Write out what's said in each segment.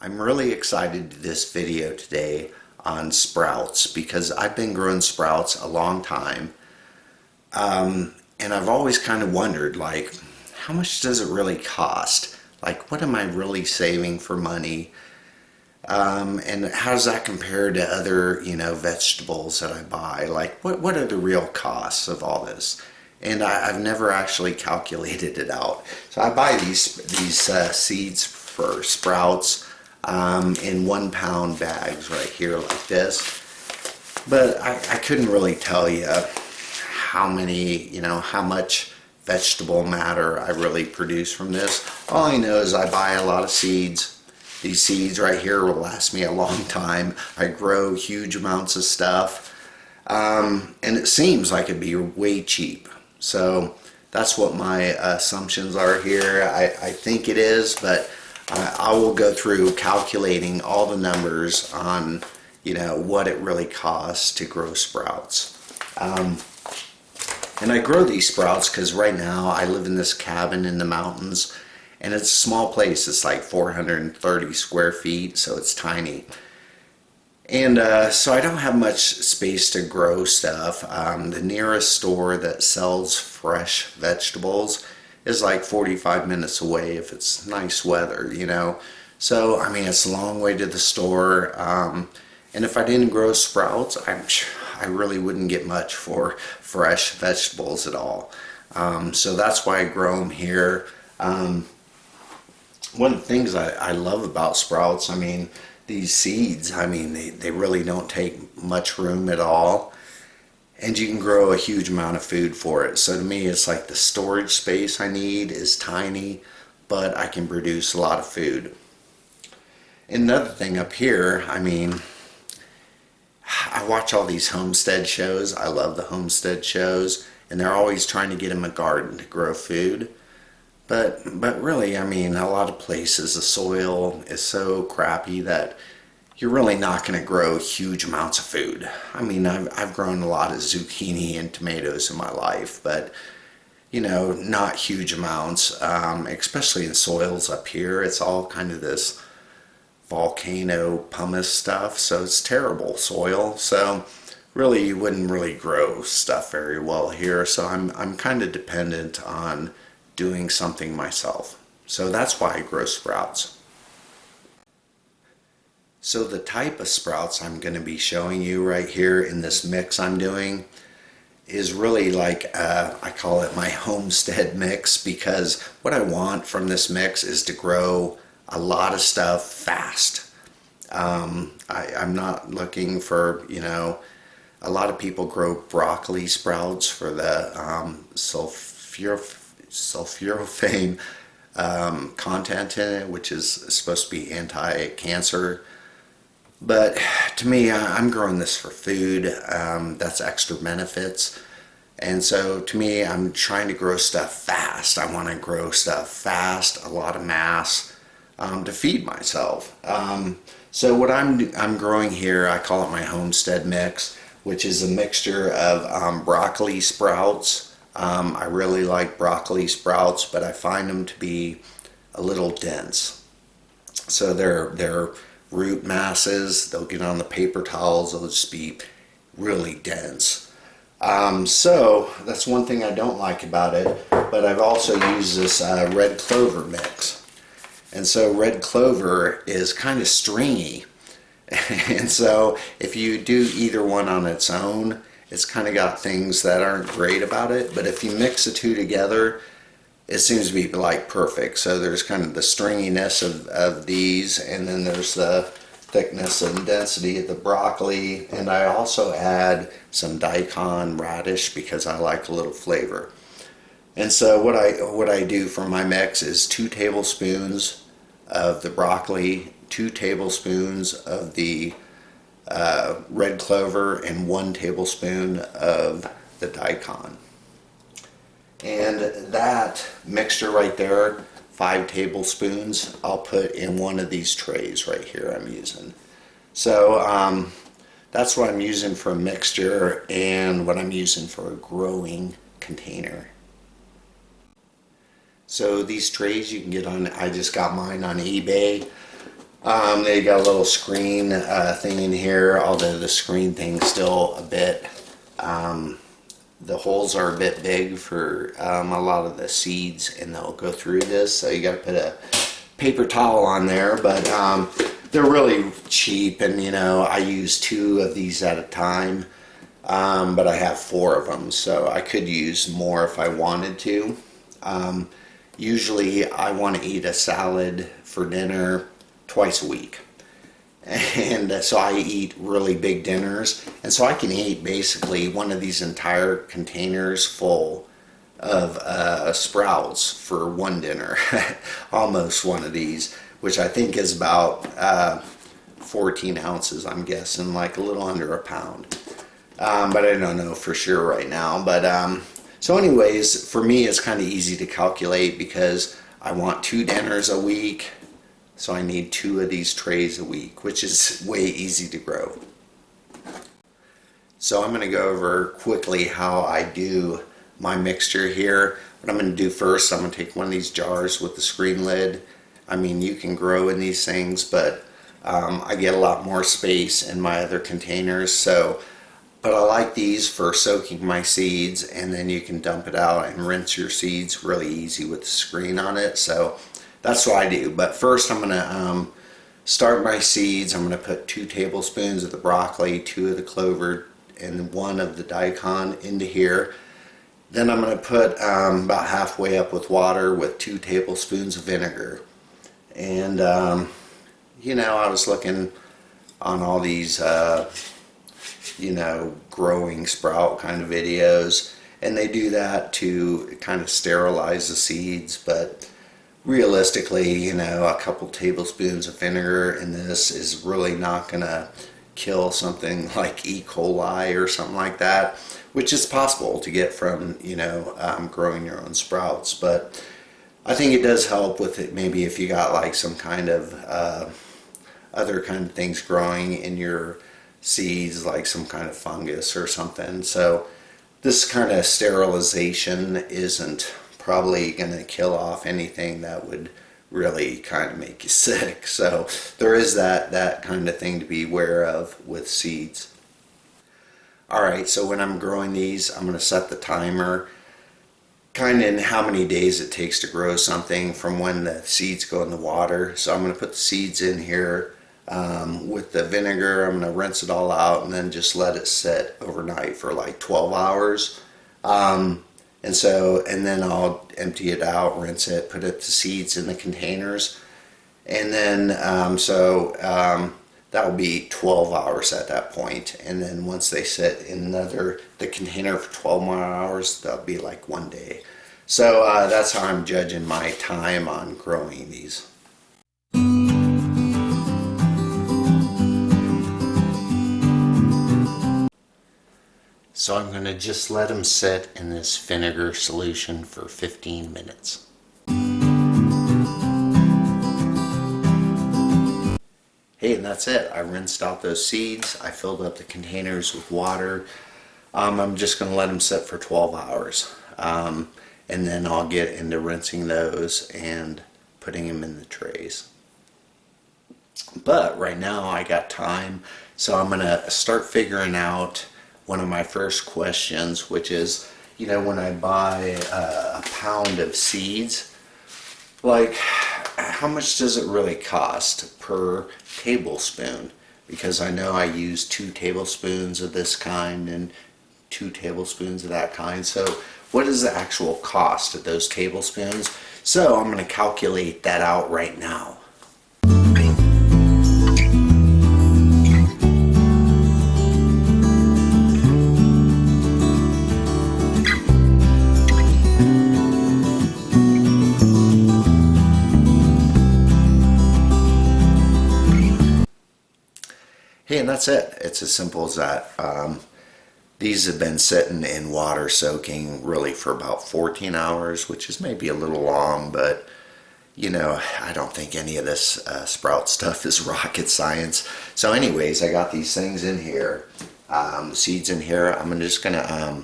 I'm really excited to do this video today on sprouts because I've been growing sprouts a long time, and I've always kind of wondered, like, how much does it really cost? Like, what am I really saving for money? And how does that compare to other, vegetables that I buy? Like, what are the real costs of all this? And I've never actually calculated it out. So I buy these seeds for sprouts in 1 pound bags right here like this. But I couldn't really tell you how many, how much vegetable matter I really produce from this. All I know is I buy a lot of seeds. These seeds right here will last me a long time. I grow huge amounts of stuff. And it seems like it'd be way cheap. So that's what my assumptions are here. I think it is, but I will go through calculating all the numbers on, what it really costs to grow sprouts. And I grow these sprouts because right now I live in this cabin in the mountains, and it's a small place. It's like 430 square feet, so it's tiny. And so I don't have much space to grow stuff. The nearest store that sells fresh vegetables is like 45 minutes away if it's nice weather, So, I mean, it's a long way to the store. And if I didn't grow sprouts, I really wouldn't get much for fresh vegetables at all. So that's why I grow them here. One of the things I love about sprouts, these seeds, they really don't take much room at all. And you can grow a huge amount of food for it. So to me, it's like the storage space I need is tiny, but I can produce a lot of food. Another thing up here, I watch all these Homestead shows. I love the Homestead shows, and they're always trying to get in a garden to grow food. But really, a lot of places the soil is so crappy that you're really not going to grow huge amounts of food. I've grown a lot of zucchini and tomatoes in my life, but not huge amounts, especially in soils up here. It's all kind of this volcano pumice stuff, so it's terrible soil. So really, you wouldn't really grow stuff very well here. So I'm kind of dependent on doing something myself. So that's why I grow sprouts. So the type of sprouts I'm going to be showing you right here in this mix I'm doing is really like, I call it my Homestead mix, because what I want from this mix is to grow a lot of stuff fast. I'm not looking for, a lot of people grow broccoli sprouts for the sulforaphane content in it, which is supposed to be anti-cancer. But to me, I'm growing this for food. That's extra benefits. And so to me, I'm trying to grow stuff fast. I want to grow stuff fast, a lot of mass, to feed myself. So what I'm growing here, I call it my Homestead mix, which is a mixture of broccoli sprouts. I really like broccoli sprouts, but I find them to be a little dense. So they're root masses. They'll get on the paper towels. They'll just be really dense. So that's one thing I don't like about it. But I've also used this red clover mix. And so red clover is kind of stringy. And so if you do either one on its own, it's kind of got things that aren't great about it. But if you mix the two together, it seems to be like perfect. So there's kind of the stringiness of these, and then there's the thickness and density of the broccoli. And I also add some daikon radish because I like a little flavor. And so what I do for my mix is 2 tablespoons of the broccoli, 2 tablespoons of the red clover, and 1 tablespoon of the daikon. And that mixture right there, 5 tablespoons, I'll put in one of these trays right here I'm using. So that's what I'm using for a mixture and what I'm using for a growing container. So these trays you can get on, I just got mine on eBay. They got a little screen thing in here, although the screen thing's still a bit, the holes are a bit big for a lot of the seeds, and they'll go through this, so you got to put a paper towel on there. But they're really cheap, and you know, I use 2 of these at a time, but I have 4 of them, so I could use more if I wanted to. Usually I want to eat a salad for dinner twice a week, and so I eat really big dinners, and so I can eat basically one of these entire containers full of sprouts for one dinner. Almost one of these, which I think is about 14 ounces, I'm guessing, like a little under a pound, but I don't know for sure right now. But so anyways, for me it's kind of easy to calculate because I want 2 dinners a week. So I need 2 of these trays a week, which is way easy to grow. So I'm going to go over quickly how I do my mixture here. What I'm going to do first, I'm going to take one of these jars with the screen lid. I mean, you can grow in these things, but I get a lot more space in my other containers. But I like these for soaking my seeds, and then you can dump it out and rinse your seeds really easy with the screen on it. So that's what I do. But first I'm going to start my seeds. I'm going to put 2 tablespoons of the broccoli, 2 of the clover, and 1 of the daikon into here. Then I'm going to put about halfway up with water with 2 tablespoons of vinegar. And you know, I was looking on all these you know, growing sprout kind of videos, and they do that to kind of sterilize the seeds, but realistically, you know, a couple tablespoons of vinegar in this is really not gonna kill something like E. coli or something like that, which is possible to get from, you know, growing your own sprouts. But I think it does help with it, maybe if you got like some kind of other kind of things growing in your seeds, like some kind of fungus or something. So this kind of sterilization isn't probably going to kill off anything that would really kind of make you sick. So there is that kind of thing to be aware of with seeds. Alright, so when I'm growing these, I'm going to set the timer kind of in how many days it takes to grow something from when the seeds go in the water. So I'm going to put the seeds in here with the vinegar. I'm going to rinse it all out and then just let it sit overnight for like 12 hours. And then I'll empty it out, rinse it, put the seeds in the containers, and then that'll be 12 hours at that point. And then once they sit in the container for 12 more hours, that'll be like 1 day. So that's how I'm judging my time on growing these. So I'm going to just let them sit in this vinegar solution for 15 minutes. Hey, and that's it. I rinsed out those seeds. I filled up the containers with water. I'm just going to let them sit for 12 hours. And then I'll get into rinsing those and putting them in the trays. But right now I got time, so I'm going to start figuring out one of my first questions, which is, you know, when I buy a pound of seeds, like, how much does it really cost per tablespoon? Because I know I use 2 tablespoons of this kind and 2 tablespoons of that kind. So what is the actual cost of those tablespoons? So I'm going to calculate that out right now. Hey, and that's it. It's as simple as that. These have been sitting in water soaking really for about 14 hours, which is maybe a little long, but you know, I don't think any of this sprout stuff is rocket science. So anyways, I got these things in here, seeds in here. I'm just gonna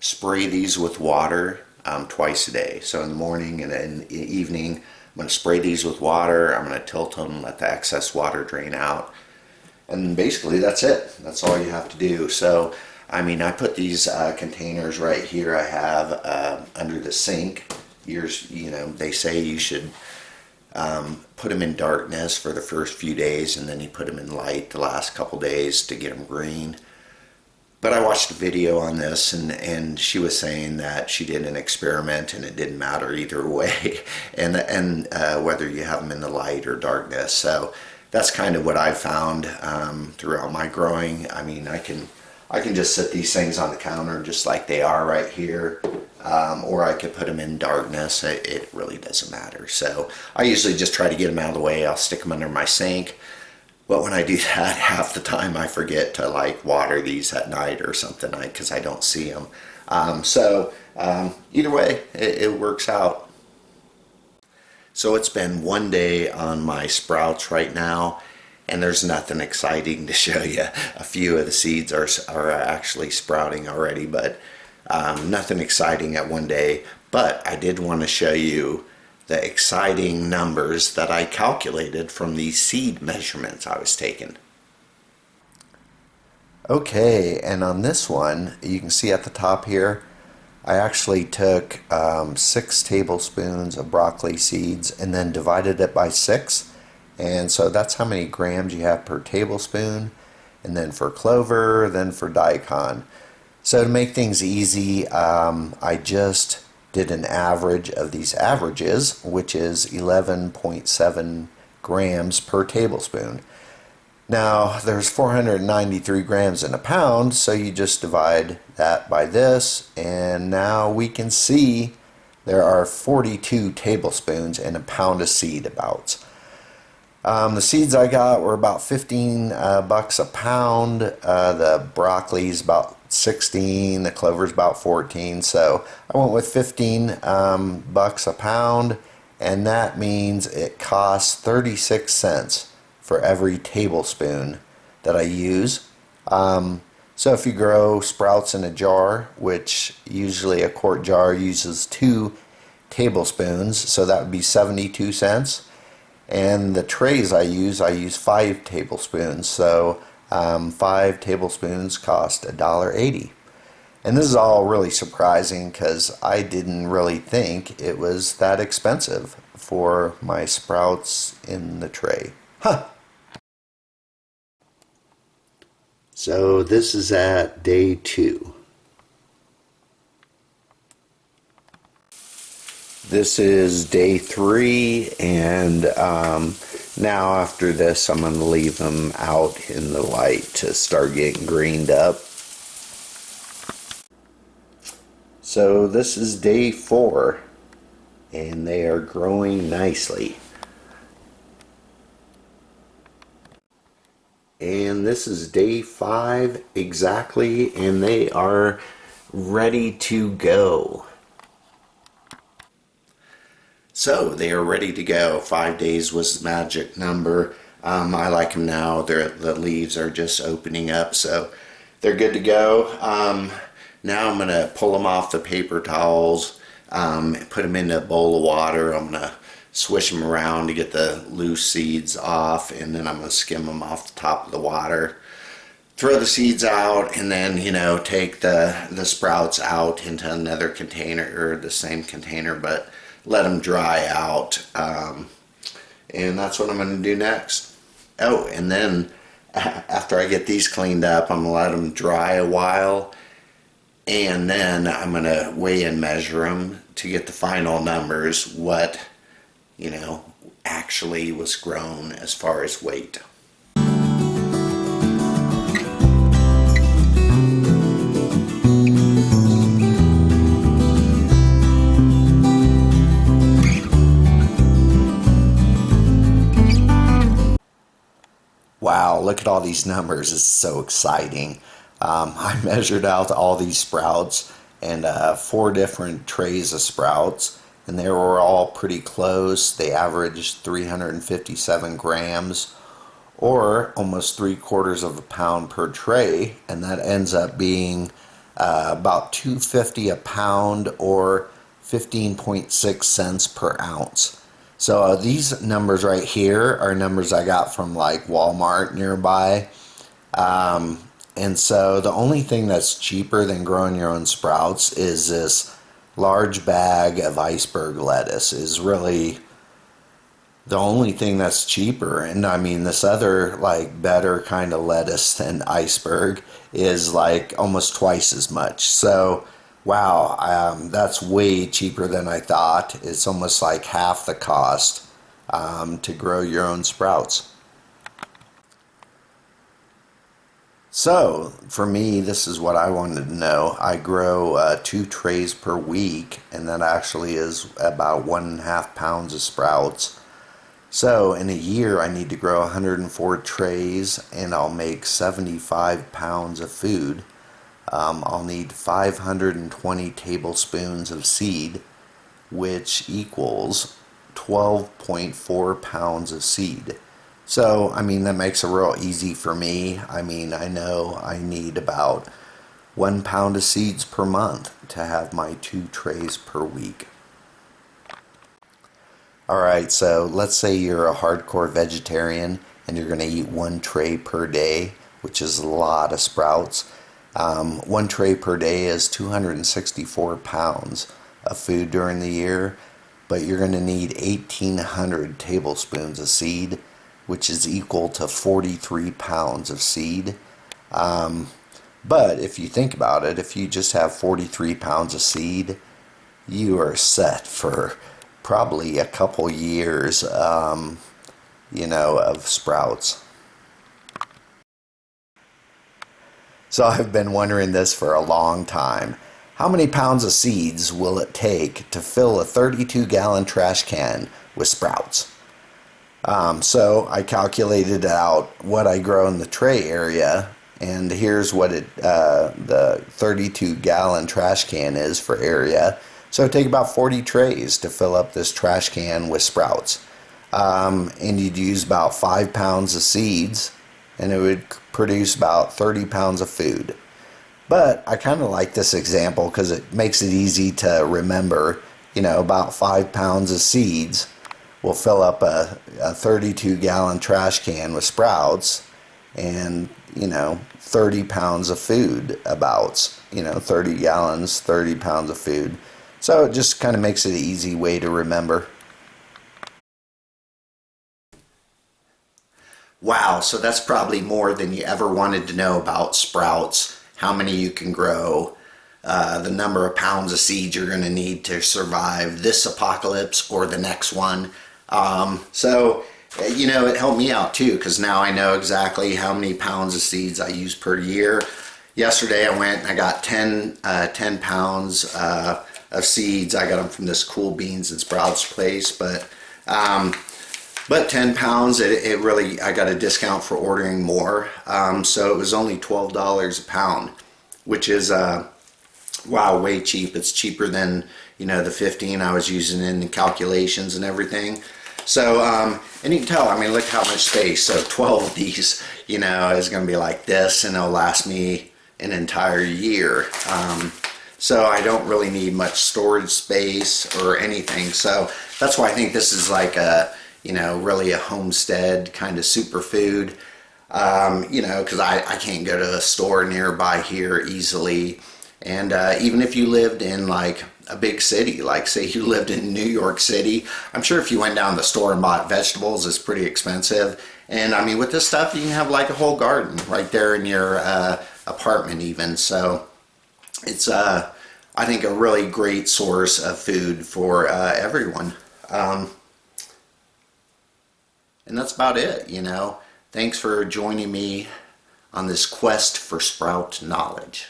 spray these with water twice a day. So in the morning and in the evening, I'm going to spray these with water. I'm going to tilt them, let the excess water drain out. And basically that's it. That's all you have to do. So, I mean, I put these containers right here I have under the sink. You know, they say you should put them in darkness for the first few days, and then you put them in light the last couple days to get them green. But I watched a video on this, and she was saying that she did an experiment and it didn't matter either way, and whether you have them in the light or darkness. So that's kind of what I found throughout my growing. I mean, I can just set these things on the counter just like they are right here, or I could put them in darkness. It really doesn't matter. So I usually just try to get them out of the way. I'll stick them under my sink. But when I do that, half the time I forget to like water these at night or something, because I don't see them. Either way, it works out. So it's been one day on my sprouts right now, and there's nothing exciting to show you. A few of the seeds are actually sprouting already, but nothing exciting at one day. But I did want to show you the exciting numbers that I calculated from these seed measurements I was taking. Okay, and on this one, you can see at the top here, I actually took 6 tablespoons of broccoli seeds and then divided it by 6. And so that's how many grams you have per tablespoon. And then for clover, then for daikon. So to make things easy, I just did an average of these averages, which is 11.7 grams per tablespoon. Now, there's 493 grams in a pound, so you just divide that by this, and now we can see there are 42 tablespoons in a pound of seed about. The seeds I got were about 15 bucks a pound. The broccoli's about 16, the clover's about 14, so I went with 15 bucks a pound, and that means it costs 36 cents for every tablespoon that I use. So if you grow sprouts in a jar, which usually a quart jar uses 2 tablespoons, so that would be 72 cents. And the trays I use 5 tablespoons, so 5 tablespoons cost $1.80. And this is all really surprising because I didn't really think it was that expensive for my sprouts in the tray. Huh! So this is at day 2. This is day 3, and now after this I'm going to leave them out in the light to start getting greened up. So this is day 4, and they are growing nicely. And this is day 5 exactly, and they are ready to go. So they are ready to go. 5 days was the magic number. I like them now. The leaves are just opening up, so they're good to go. Now I'm going to pull them off the paper towels, put them in a bowl of water. I'm going to swish them around to get the loose seeds off, and then I'm going to skim them off the top of the water. Throw the seeds out, and then, you know, take the sprouts out into another container, or the same container, but let them dry out, and that's what I'm going to do next. Oh, and then after I get these cleaned up, I'm going to let them dry a while, and then I'm going to weigh and measure them to get the final numbers, what, you know, actually was grown as far as weight. Wow, look at all these numbers. It's so exciting. I measured out all these sprouts and 4 different trays of sprouts, and they were all pretty close. They averaged 357 grams, or almost 3/4 of a pound per tray, and that ends up being about $2.50 a pound, or 15.6 cents per ounce. So these numbers right here are numbers I got from like Walmart nearby. And so the only thing that's cheaper than growing your own sprouts is this large bag of iceberg lettuce is really the only thing that's cheaper. And I mean, this other like better kind of lettuce than iceberg is like almost twice as much. So wow, that's way cheaper than I thought. It's almost like half the cost to grow your own sprouts. So for me, this is what I wanted to know. I grow 2 trays per week, and that actually is about 1.5 pounds of sprouts. So in a year, I need to grow 104 trays, and I'll make 75 pounds of food. I'll need 520 tablespoons of seed, which equals 12.4 pounds of seed. So, I mean, that makes it real easy for me. I mean, I know I need about 1 pound of seeds per month to have my 2 trays per week. Alright, so let's say you're a hardcore vegetarian and you're going to eat 1 tray per day, which is a lot of sprouts. 1 tray per day is 264 pounds of food during the year, but you're going to need 1,800 tablespoons of seed, which is equal to 43 pounds of seed. But if you think about it, if you just have 43 pounds of seed, you are set for probably a couple years, of sprouts. So I've been wondering this for a long time. How many pounds of seeds will it take to fill a 32-gallon trash can with sprouts? So I calculated out what I grow in the tray area, and here's what the 32-gallon trash can is for area. So it'd take about 40 trays to fill up this trash can with sprouts. And you'd use about 5 pounds of seeds, and it would produce about 30 pounds of food. But I kind of like this example because it makes it easy to remember. About 5 pounds of seeds will fill up a 32-gallon trash can with sprouts, and 30 pounds of food, about 30 gallons, 30 pounds of food. So it just kind of makes it an easy way to remember. Wow, so that's probably more than you ever wanted to know about sprouts, how many you can grow, the number of pounds of seeds you're going to need to survive this apocalypse or the next one. It helped me out too, because now I know exactly how many pounds of seeds I use per year. Yesterday I went and I got 10 pounds of seeds. I got them from this Cool Beans and Sprouts place, but 10 pounds, it really, I got a discount for ordering more. So it was only $12 a pound, which is, wow, way cheap. It's cheaper than, the 15 I was using in the calculations and everything. So, and you can tell, I mean, look how much space. So 12 of these, is going to be like this, and it'll last me an entire year. So I don't really need much storage space or anything. So that's why I think this is like a, really a homestead kind of superfood, because I can't go to a store nearby here easily. And even if you lived in like a big city, like say you lived in New York City, I'm sure if you went down to the store and bought vegetables, it's pretty expensive. And I mean, with this stuff, you can have like a whole garden right there in your apartment even. So it's, I think, a really great source of food for everyone. And that's about it, Thanks for joining me on this quest for sprout knowledge.